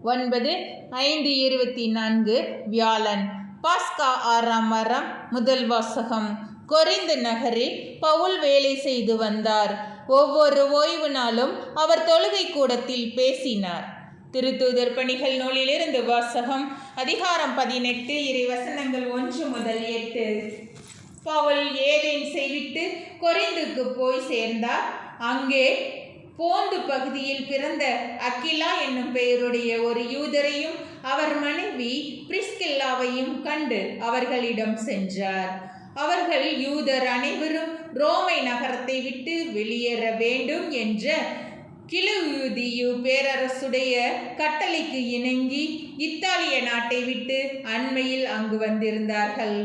9/5/24 வியாழன். பாஸ்கா 6ஆம் வாரம். முதல் வாசகம். கொரிந்து நகரில் பவுல் வேலை செய்து வந்தார். ஒவ்வொரு ஓய்வு நாளும் அவர் தொழுகை கூடத்தில் பேசினார். திருத்தூதர் பணிகள் நூலிலிருந்து வாசகம். அதிகாரம் 18 இறைவசனங்கள் 1 முதல் 8. பவுல் ஏதேன்ஸை விட்டு கொரிந்துக்கு போய் சேர்ந்தார். அங்கே போந்து பகுதியில் பிறந்த அக்கிலா என்னும் பெயருடைய ஒரு யூதரையும் அவர் மனைவி பிரிஸ்கில்லாவையும் கண்டு அவர்களிடம் சென்றார். அவர்கள் யூதர் அனைவரும் ரோமை நகரத்தை விட்டு வெளியேற வேண்டும் என்ற கிலவுதியு பேரரசுடைய கட்டளைக்கு இணங்கி இத்தாலிய நாட்டை விட்டு அண்மையில் அங்கு வந்திருந்தார்கள்.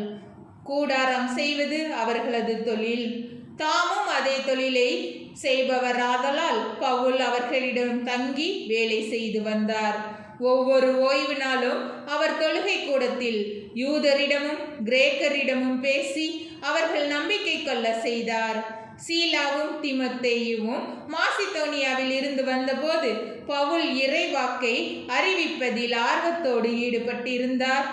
கூடாரம் செய்வது அவர்களது தொழில். தாமும் அதே தொழிலை செய்பவராதலால் பவுல் அவர்களிடம் தங்கி வேலை செய்து வந்தார். ஒவ்வொரு ஓய்வு நாளும் அவர் தொழுகை கூடத்தில் யூதரிடமும் கிரேக்கரிடமும் பேசி அவர்கள் நம்பிக்கை கொள்ள செய்தார். சீலாவும் தீமோத்தேயுவும் மாசிதோனியாவில் இருந்து வந்தபோது பவுல் இறைவாக்கை அறிவிப்பதில் ஆர்வத்தோடு ஈடுபட்டிருந்தார்.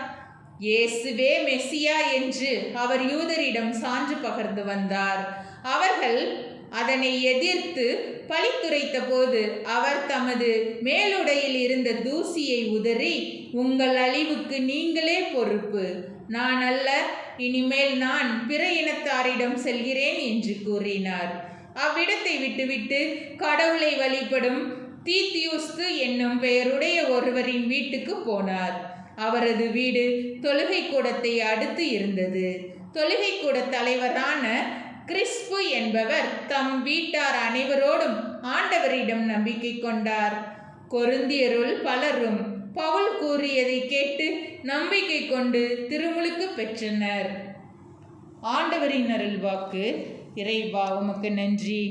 இயேசுவே மெசியா என்று அவர் யூதரிடம் சான்று பகர்ந்து வந்தார். அவர்கள் அதனை எதிர்த்து பழித்துரைத்த போது அவர் தமது மேலுடையில் இருந்த தூசியை உதறி, உங்கள் அழிவுக்கு நீங்களே பொறுப்பு, நான் அல்ல, இனிமேல் நான் பிற இனத்தாரிடம் செல்கிறேன் என்று கூறினார். அவ்விடத்தை விட்டுவிட்டு கடவுளை வழிபடும் தீத்தியுஸ்து என்னும் பெயருடைய ஒருவரின் வீட்டுக்கு போனார். அவரது வீடு தொழுகை கூடத்தை அடுத்து இருந்தது. தொழுகை கூட தலைவரான கிறிஸ்பு என்பவர் தம் வீட்டார் அனைவரோடும் ஆண்டவரிடம் நம்பிக்கை கொண்டார். கொரிந்தியருள் பலரும் பவுல் கூறியதை கேட்டு நம்பிக்கை கொண்டு திருமுழுக்கு பெற்றனர். ஆண்டவரின் அருள்வாக்கு. இறைவா உமக்கு நன்றி.